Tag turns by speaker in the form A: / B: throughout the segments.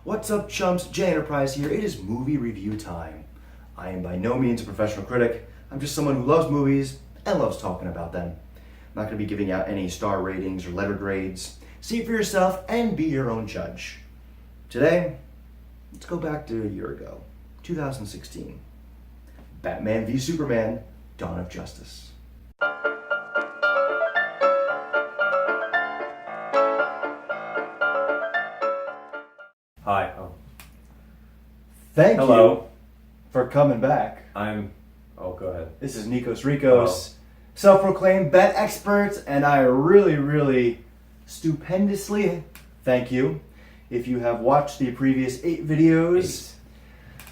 A: What's up, chumps? J Enterprise here. It is movie review time. I am by no means a professional critic. I'm just someone who loves movies and loves talking about them. I'm not going to be giving out any star ratings or letter grades. See it for yourself and be your own judge. Today, let's go back to a year ago, 2016. Batman v Superman, Dawn of Justice.
B: Hi.
A: Thank
B: Hello.
A: you for coming back.
B: Go ahead.
A: This is Nikos Rikos, self-proclaimed bet expert, and I really stupendously thank you. If you have watched the previous 8 videos,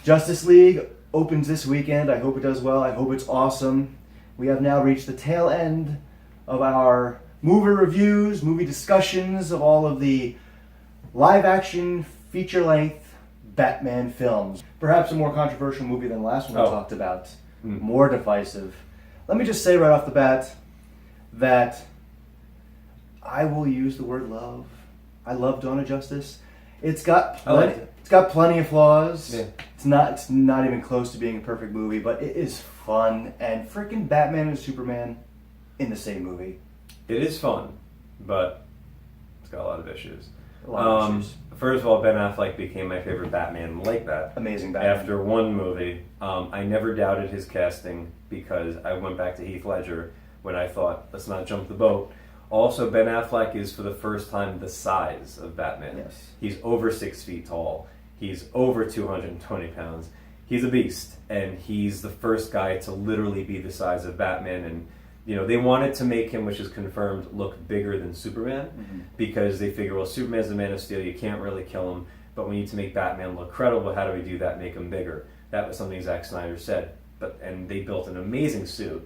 A: Justice League opens this weekend. I hope it does well. I hope it's awesome. We have now reached the tail end of our movie reviews, movie discussions of all of the live-action, feature-length Batman films. Perhaps a more controversial movie than the last one we talked about. More divisive. Let me just say right off the bat that I will use the word love. I love Dawn of Justice. It's got plenty of flaws.
B: Yeah.
A: It's not even close to being a perfect movie, but it is fun. And freaking Batman and Superman in the same movie.
B: It is fun, but it's got a lot of issues.
A: A lot of issues.
B: First of all, Ben Affleck became my favorite Batman like that.
A: Amazing Batman.
B: After one movie, I never doubted his casting because I went back to Heath Ledger when I thought, let's not jump the boat. Also, Ben Affleck is for the first time the size of Batman.
A: Yes.
B: He's over 6 feet tall. He's over 220 pounds. He's a beast, and he's the first guy to literally be the size of Batman. And they wanted to make him, which is confirmed, look bigger than Superman because they figure, well, Superman's the Man of Steel, you can't really kill him, but we need to make Batman look credible. How do we do that? Make him bigger. That was something Zack Snyder said, and they built an amazing suit.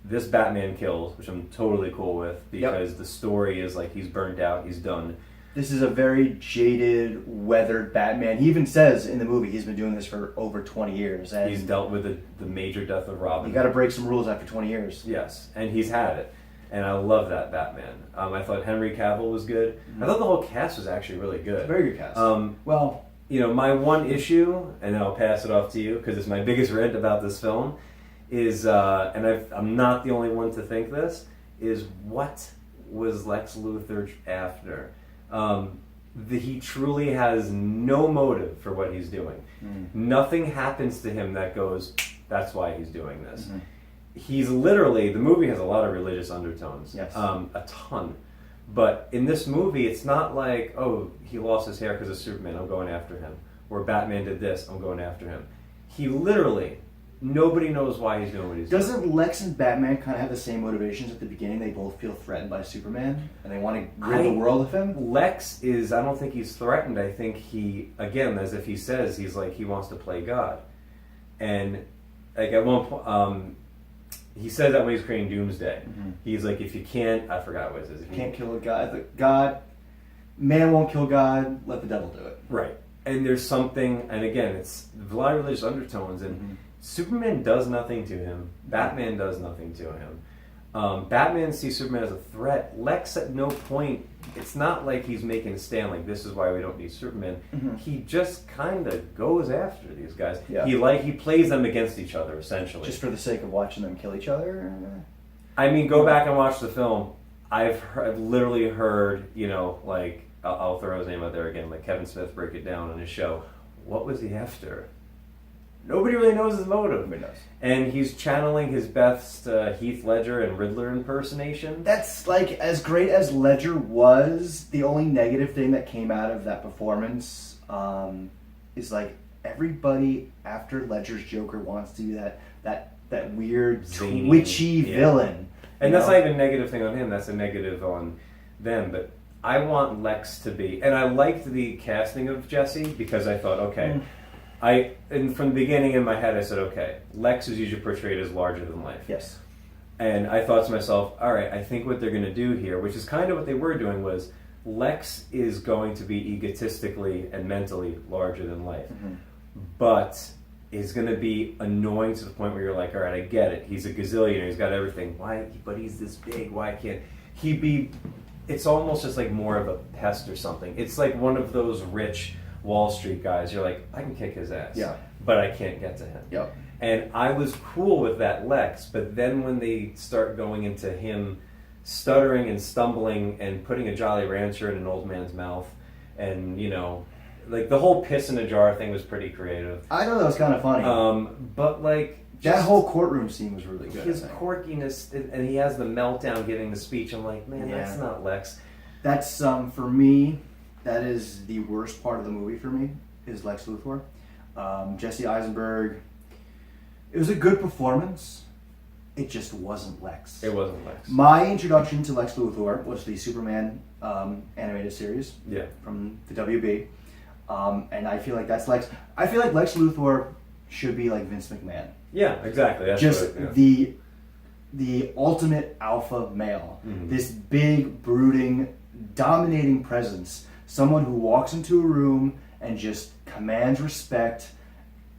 B: This Batman kills, which I'm totally cool with because the story is like he's burned out, he's done.
A: This is a very jaded, weathered Batman. He even says in the movie he's been doing this for over 20 years. And
B: he's dealt with the major death of Robin.
A: You got to break some rules after 20 years.
B: Yes, and he's had it. And I love that Batman. I thought Henry Cavill was good. I thought the whole cast was actually really good.
A: Very good cast.
B: My one issue, and then I'll pass it off to you because it's my biggest rant about this film, is, I'm not the only one to think this, is what was Lex Luthor after? He truly has no motive for what he's doing. Nothing happens to him that goes, that's why he's doing this. He's literally, the movie has a lot of religious undertones.
A: Yes.
B: A ton. But in this movie, it's not like, oh, he lost his hair because of Superman, I'm going after him. Or Batman did this, I'm going after him. He literally, nobody knows why he's doing what he's doing.
A: Doesn't Lex and Batman kind of have the same motivations at the beginning? They both feel threatened by Superman, and they want to rid the world of him?
B: Lex is, I don't think he's threatened. I think he, again, as if he says, he's like, he wants to play God. And like at one point, he says that when he's creating Doomsday. He's like, if you can't, I forgot what it is.
A: If you can't kill a God, man won't kill God, let the devil do it.
B: Right. And there's something, and again, it's a lot of religious undertones, and Superman does nothing to him. Batman does nothing to him. Batman sees Superman as a threat. Lex at no point, it's not like he's making a stand like this is why we don't need Superman. He just kind of goes after these guys.
A: Yeah.
B: He plays them against each other, essentially.
A: Just for the sake of watching them kill each other?
B: I mean, go back and watch the film. I've literally heard, I'll throw his name out there again, like Kevin Smith break it down on his show. What was he after? Nobody really knows his motive.
A: Nobody knows.
B: And he's channeling his best Heath Ledger and Riddler impersonation.
A: That's like, as great as Ledger was, the only negative thing that came out of that performance is like everybody after Ledger's Joker wants to do that weird,
B: Zany,
A: twitchy villain.
B: And that's not even a negative thing on him, that's a negative on them. But I want Lex to be, and I liked the casting of Jesse because I thought, okay, and from the beginning in my head I said, okay, Lex is usually portrayed as larger than life.
A: Yes.
B: And I thought to myself, all right, I think what they're going to do here, which is kind of what they were doing, was Lex is going to be egotistically and mentally larger than life. But is going to be annoying to the point where you're like, all right, I get it. He's a gazillionaire. He's got everything. Why? But he's this big. Why can't he be it's almost just like more of a pest or something. It's like one of those rich Wall Street guys. You're like, I can kick his ass,
A: Yeah.
B: but I can't get to him.
A: Yep.
B: And I was cool with that Lex, but then when they start going into him stuttering and stumbling and putting a Jolly Rancher in an old man's mouth, and like the whole piss in a jar thing was pretty creative.
A: I thought that was kind of funny.
B: But like
A: that whole courtroom scene was really good.
B: His quirkiness, and he has the meltdown giving the speech. I'm like, man,
A: Yeah.
B: that's not Lex.
A: That's for me. That is the worst part of the movie for me. Is Lex Luthor, Jesse Eisenberg. It was a good performance. It just wasn't Lex.
B: It wasn't Lex.
A: My introduction to Lex Luthor was the Superman animated series from the WB. And I feel like that's Lex. I feel like Lex Luthor should be like Vince McMahon.
B: Yeah, exactly. That's
A: just
B: what, yeah.
A: the ultimate alpha male.
B: Mm-hmm.
A: This big, brooding, dominating presence. Someone who walks into a room and just commands respect,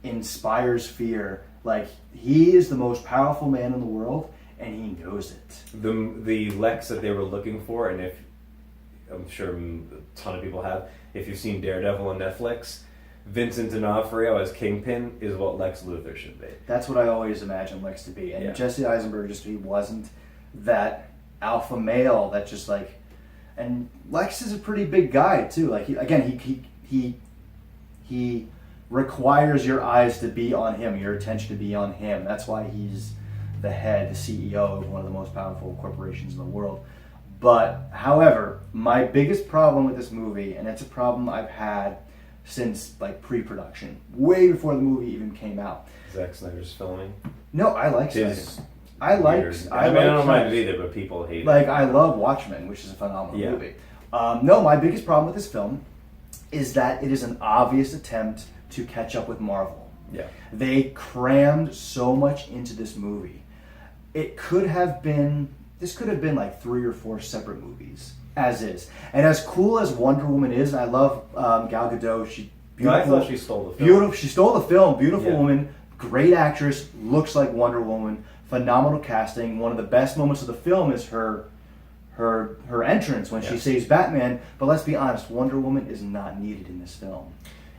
A: inspires fear. Like, he is the most powerful man in the world, and he knows it.
B: The Lex that they were looking for, and if I'm sure a ton of people have, if you've seen Daredevil on Netflix, Vincent D'Onofrio as Kingpin is what Lex Luthor should be.
A: That's what I always imagined Lex to be. And Jesse Eisenberg he wasn't that alpha male that just like... And Lex is a pretty big guy, too. Like, he requires your eyes to be on him, your attention to be on him. That's why he's the head, the CEO of one of the most powerful corporations in the world. But, however, my biggest problem with this movie, and it's a problem I've had since like pre-production, way before the movie even came out.
B: Zack Snyder's filming.
A: No, I like Snyder. I
B: don't mind it either, but people hate it.
A: Like, I love Watchmen, which is a phenomenal movie. No, my biggest problem with this film is that it is an obvious attempt to catch up with Marvel.
B: Yeah.
A: They crammed so much into this movie. This could have been like 3 or 4 separate movies, as is. And as cool as Wonder Woman is, and I love Gal Gadot, she beautiful.
B: I thought she stole the film.
A: Beautiful, she stole the film. Beautiful woman, great actress, looks like Wonder Woman, phenomenal casting. One of the best moments of the film is her entrance when she saves Batman. But let's be honest, Wonder Woman is not needed in this film.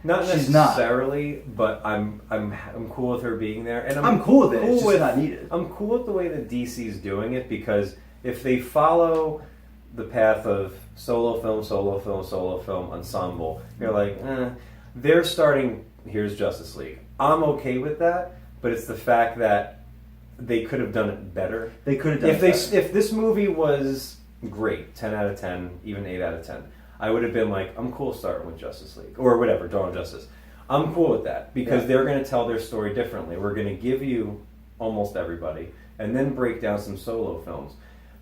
B: Not necessarily, but I'm cool with her being there, and I'm
A: cool with it. It's just not needed.
B: I'm cool with the way that DC's doing it, because if they follow the path of solo film, ensemble, you're like, they're starting. Here's Justice League. I'm okay with that, but it's the fact that they could have done it better.
A: They could have done it better.
B: If this movie was great, 10 out of 10, even 8 out of 10. I would have been like, I'm cool starting with Justice League, or whatever, Dawn of Justice. I'm cool with that, because they're going to tell their story differently. We're going to give you almost everybody, and then break down some solo films.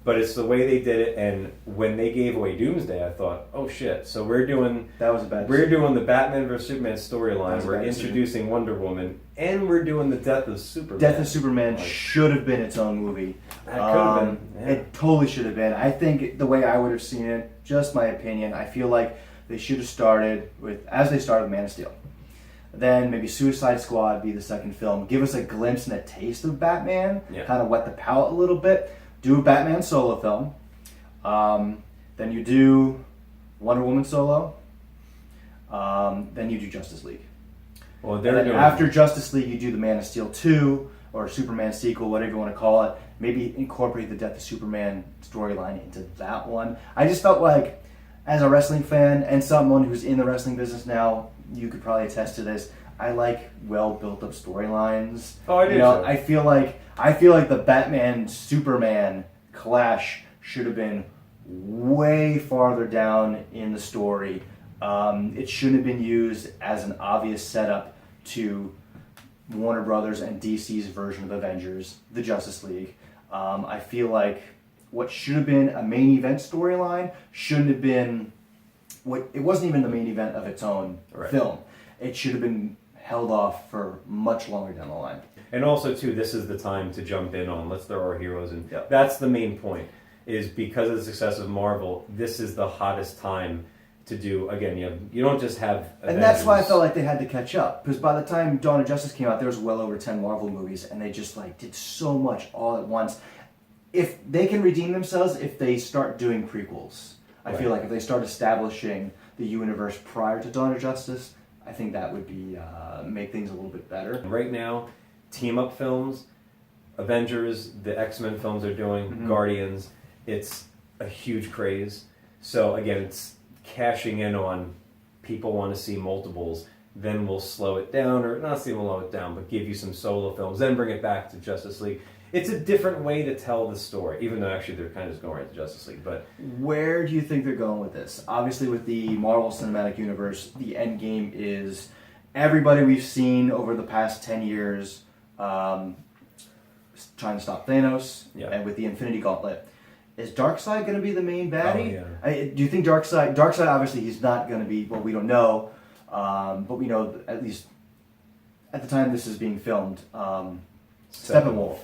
B: But it's the way they did it, and when they gave away Doomsday, I thought, oh shit, so we're doing the Batman vs. Superman storyline, we're introducing Wonder Woman, and we're doing the Death of Superman.
A: Death of Superman should have been its own movie.
B: It could have been. Yeah.
A: It totally should have been. I think the way I would have seen it, just my opinion, I feel like they should have started with, as they started with Man of Steel. Then maybe Suicide Squad be the second film. Give us a glimpse and a taste of Batman. Kind of wet the palate a little bit. Do a Batman solo film. Then you do Wonder Woman solo. Then you do Justice League.
B: Well,
A: and then after Justice League, you do the Man of Steel 2 or Superman sequel, whatever you want to call it. Maybe incorporate the Death of Superman storyline into that one. I just felt like, as a wrestling fan and someone who's in the wrestling business now, you could probably attest to this. I like well built up storylines.
B: Oh, I do.
A: You know, I feel like the Batman Superman clash should have been way farther down in the story. It shouldn't have been used as an obvious setup to Warner Brothers and DC's version of Avengers, the Justice League. I feel like what should have been a main event storyline shouldn't have been it wasn't even the main event of its own film. It should have been held off for much longer down the line.
B: And also, too, this is the time to jump in on, let's throw our heroes in. That's the main point, is because of the success of Marvel, this is the hottest time to do, again, you don't just have Avengers.
A: And that's why I felt like they had to catch up, because by the time Dawn of Justice came out, there was well over 10 Marvel movies, and they just did so much all at once. If they can redeem themselves if they start doing prequels. I feel like if they start establishing the universe prior to Dawn of Justice, I think that would be make things a little bit better.
B: Right now, team-up films, Avengers, the X-Men films are doing, Guardians, it's a huge craze. So again, it's cashing in on people want to see multiples, then we'll slow it down, or not slow it down, but give you some solo films, then bring it back to Justice League. It's a different way to tell the story, even though actually they're kind of just going right to Justice League. But
A: where do you think they're going with this? Obviously, with the Marvel Cinematic Universe, the end game is everybody we've seen over the past 10 years trying to stop Thanos, and with the Infinity Gauntlet. Is Darkseid going to be the main baddie?
B: Oh, yeah.
A: Do you think Darkseid, obviously, he's not going to be, well, we don't know, but we know, at least at the time this is being filmed, Steppenwolf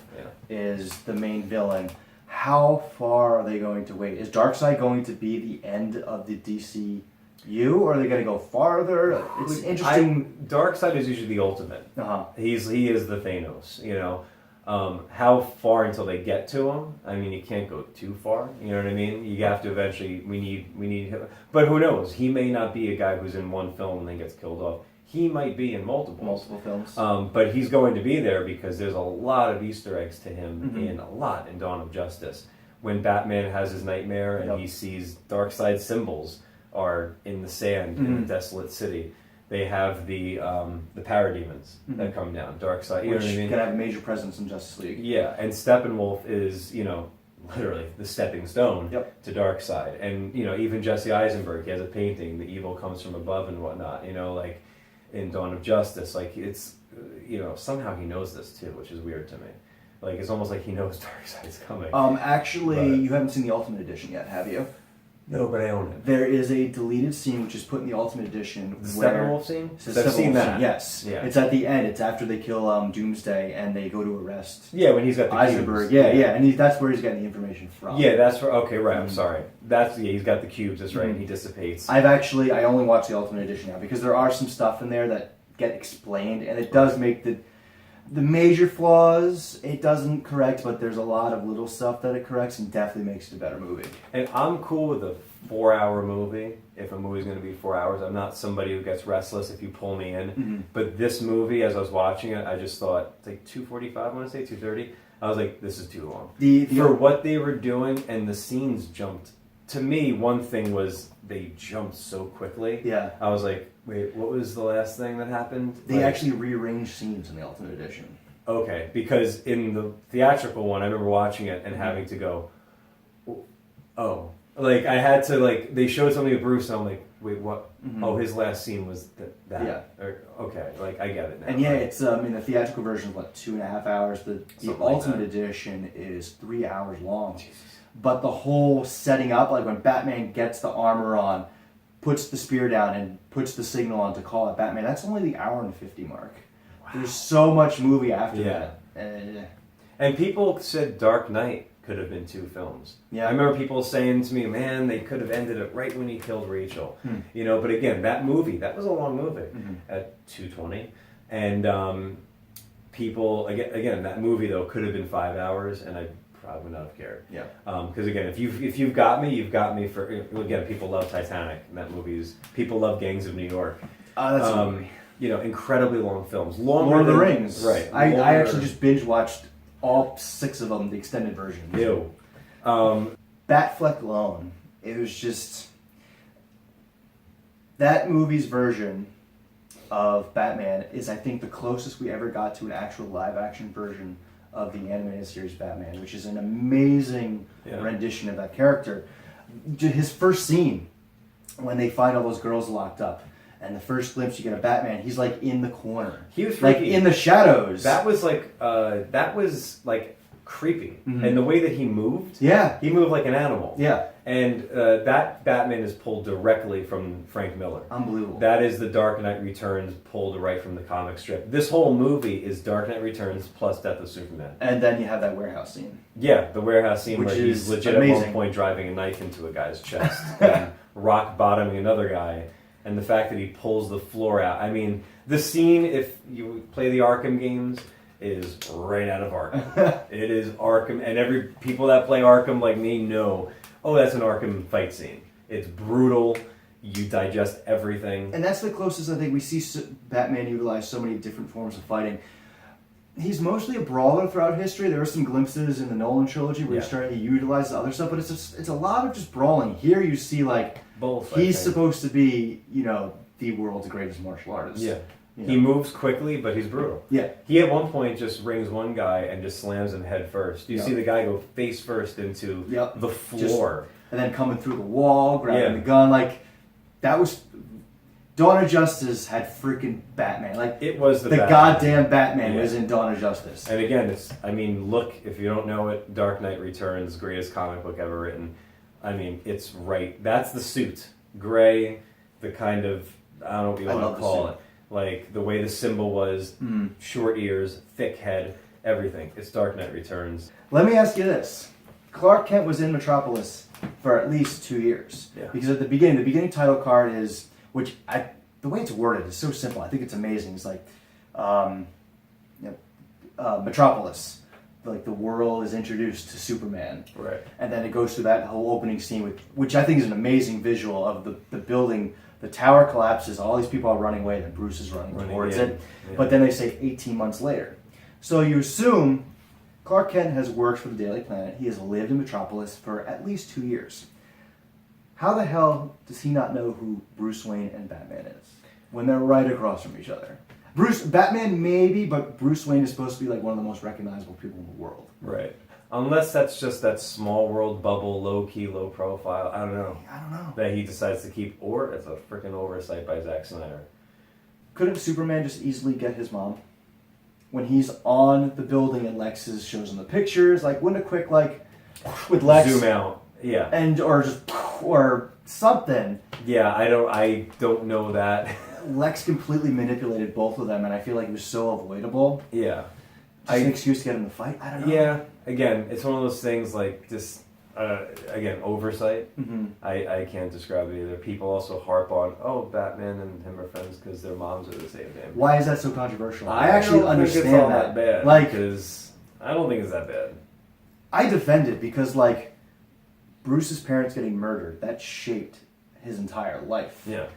A: is the main villain. How far are they going to wait? Is Darkseid going to be the end of the DCU, or are they going to go farther? It's interesting.
B: Darkseid is usually the ultimate. He is the Thanos. You know, how far until they get to him? I mean, you can't go too far. You know what I mean? You have to eventually. We need him. But who knows? He may not be a guy who's in one film and then gets killed off. He might be in multiple
A: films.
B: But he's going to be there because there's a lot of Easter eggs to him in Dawn of Justice. When Batman has his nightmare and he sees Darkseid symbols are in the sand in the desolate city. They have the parademons that come down. Darkseid, you know what I mean?
A: Can have a major presence in Justice League.
B: Yeah, and Steppenwolf is, literally the stepping stone to Darkseid. And, even Jesse Eisenberg, he has a painting, The Evil Comes From Above and whatnot, in Dawn of Justice, it's, somehow he knows this too, which is weird to me. Like, it's almost like he knows Darkseid's coming.
A: Actually, you haven't seen the Ultimate Edition yet, have you?
B: No, but I own it.
A: There is a deleted scene which is put in the Ultimate Edition.
B: The Steppenwolf scene? I've seen that.
A: Yes. Yeah. It's at the end. It's after they kill Doomsday and they go to arrest.
B: Yeah, when he's got the
A: Eisenberg.
B: cubes.
A: Yeah, and that's where he's getting the information from.
B: Yeah, that's where. Okay, right. I'm sorry. He's got the cubes. That's right. And he dissipates.
A: I only watched the Ultimate Edition now because there are some stuff in there that get explained, and it does make the major flaws it doesn't correct, but there's a lot of little stuff that it corrects and definitely makes it a better movie.
B: And I'm cool with a 4-hour movie if a movie's going to be 4 hours. I'm not somebody who gets restless if you pull me in. But this movie, as I was watching it, I just thought it's like 2:45. I want to say 2:30. I was like, this is too long for what they were doing, and the scenes jumped. To me, one thing was they jumped so quickly. Yeah, I was like, wait, what was the last thing that happened?
A: They actually rearranged scenes in the Ultimate Edition.
B: Okay, because in the theatrical one, I remember watching it and having to go, oh. Like, I had to, they showed something with Bruce, and I'm like, wait, what? Oh, his last scene was that. Yeah. Okay, I get it now.
A: And it's, the theatrical version is, 2.5 hours. The Ultimate Edition is 3 hours long. Jesus. But the whole setting up, when Batman gets the armor on, puts the spear down, and puts the signal on to call it Batman, that's only the hour and 50 mark. Wow. There's so much movie after that.
B: And people said Dark Knight could have been 2 films. Yeah, I remember people saying to me, man, they could have ended it right when he killed Rachel. But again, that movie, that was a long movie at 2:20. And people, again, that movie, though, could have been 5 hours, and I probably would not have cared. Yeah. Because again, if you've got me, you've got me for. Again, people love Titanic, and that movie's. People love Gangs of New York.
A: That's a movie.
B: Incredibly long films.
A: Lord of the Rings.
B: Right.
A: I actually just binge watched all 6 of them, the extended version.
B: Ew.
A: Batfleck alone. It was just that movie's version of Batman is, I think, the closest we ever got to an actual live-action version of the animated series Batman, which is an amazing rendition of that character. His first scene, when they find all those girls locked up, and the first glimpse you get of Batman, he's in the corner. He was freaky. In the shadows.
B: That was creepy. And the way that he moved, he moved like an animal. Yeah. And that Batman is pulled directly from Frank Miller.
A: Unbelievable.
B: That is the Dark Knight Returns pulled right from the comic strip. This whole movie is Dark Knight Returns plus Death of Superman.
A: And then you have that warehouse scene.
B: Yeah, the warehouse scene where he's legit at one point driving a knife into a guy's chest and rock bottoming another guy. And the fact that he pulls the floor out. I mean, the scene, if you play the Arkham games, is right out of Arkham. It is Arkham, and people that play Arkham like me know, oh, that's an Arkham fight scene. It's brutal. You digest everything.
A: And that's the closest I think we see Batman utilize so many different forms of fighting. He's mostly a brawler throughout history. There are some glimpses in the Nolan trilogy where he's starting to utilize other stuff, but it's a lot of just brawling. Here you see like
B: Both.
A: he's supposed to be, the world's greatest martial artist.
B: Yeah.
A: You know?
B: He moves quickly, but he's brutal.
A: Yeah.
B: He at one point just rings one guy and just slams him head first. You see the guy go face first into the floor.
A: And then coming through the wall, grabbing the gun. Like, that was... Dawn of Justice had freaking Batman. Like,
B: it was the
A: goddamn Batman was in Dawn of Justice.
B: And again, look, if you don't know it, Dark Knight Returns, greatest comic book ever written. I mean, it's right. That's the suit. Gray, the kind of, I don't know what you want to call it. Like, the way the symbol was, short ears, thick head, everything. It's Dark Knight Returns.
A: Let me ask you this. Clark Kent was in Metropolis for at least 2 years.
B: Yeah.
A: Because at the beginning title card is, the way it's worded is so simple. I think it's amazing. It's like, Metropolis. Like, the world is introduced to Superman.
B: Right.
A: And then it goes through that whole opening scene, which I think is an amazing visual of the building. The tower collapses, all these people are running away, and Bruce is running towards it. Yeah. But then they say 18 months later. So you assume Clark Kent has worked for the Daily Planet. He has lived in Metropolis for at least 2 years. How the hell does he not know who Bruce Wayne and Batman is when they're right across from each other? Batman maybe, but Bruce Wayne is supposed to be like one of the most recognizable people in the world.
B: Right. Unless that's just that small world bubble, low key, low profile. I don't know. That he decides to keep, or it's a freaking oversight by Zack Snyder.
A: Couldn't Superman just easily get his mom? When he's on the building and Lex shows him the pictures, like wouldn't a quick with Lex
B: zoom out,
A: or something.
B: Yeah, I don't know that.
A: Lex completely manipulated both of them, and I feel like it was so avoidable.
B: Yeah.
A: Just an excuse to get him to fight? I don't know.
B: Yeah, again, it's one of those things like just, again, oversight. Mm-hmm. I can't describe it either. People also harp on, Batman and him are friends because their moms are the same name.
A: Why is that so controversial? I actually understand
B: it's all that bad.
A: Like,
B: because I don't think it's that bad.
A: I defend it because, like, Bruce's parents getting murdered, that shaped his entire life.
B: Yeah.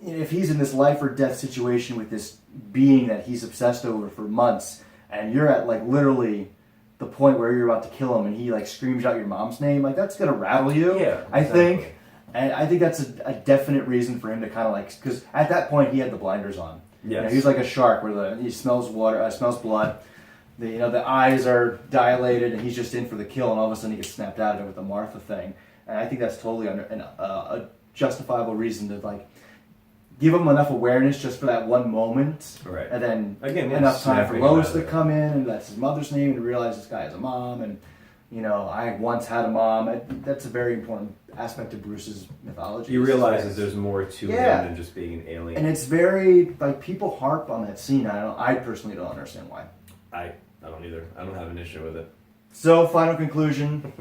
A: If he's in this life or death situation with this being that he's obsessed over for months, and you're at like literally the point where you're about to kill him, and he like screams out your mom's name, like that's gonna rattle you.
B: Yeah,
A: I think, and I think that's a definite reason for him to kind of like, because at that point he had the blinders on.
B: Yes.
A: He's like a shark where he smells water, smells blood. The eyes are dilated, and he's just in for the kill, and all of a sudden he gets snapped out of it with the Martha thing. And I think that's totally a justifiable reason to like give him enough awareness just for that one moment,
B: right?
A: And then
B: again,
A: enough time for Lois to come in, and that's his mother's name, and realize this guy has a mom, and I once had a mom. That's a very important aspect of Bruce's mythology.
B: He realizes there's more to him than just being an alien,
A: and it's very like people harp on that scene. I personally don't understand why.
B: I don't either. I don't have an issue with it.
A: So, final conclusion.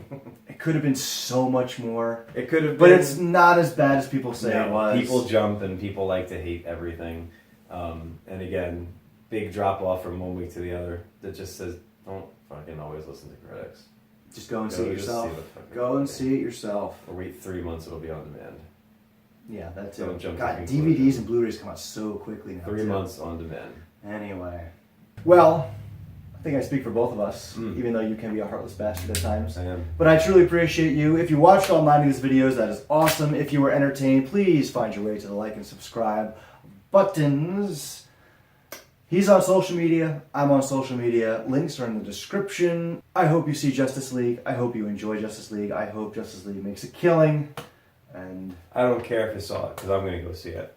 A: It could have been so much more.
B: It could have been.
A: But it's not as bad as people say it was.
B: People jump and people like to hate everything. And again, big drop off from one week to the other that just says, don't fucking always listen to critics.
A: Just go and see it yourself. Go and see it yourself.
B: Or wait 3 months, it'll be on demand.
A: Yeah, that too.
B: Don't jump
A: God, DVDs and Blu-rays come out so quickly now.
B: 3 months on demand.
A: Anyway. Well, I think I speak for both of us, even though you can be a heartless bastard at times.
B: I am.
A: But I truly appreciate you. If you watched all 9 of these videos, that is awesome. If you were entertained, please find your way to the like and subscribe buttons. He's on social media. I'm on social media. Links are in the description. I hope you see Justice League. I hope you enjoy Justice League. I hope Justice League makes a killing. And
B: I don't care if you saw it, because I'm going to go see it.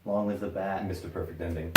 A: Long live the bat.
B: Mr. Perfect Ending.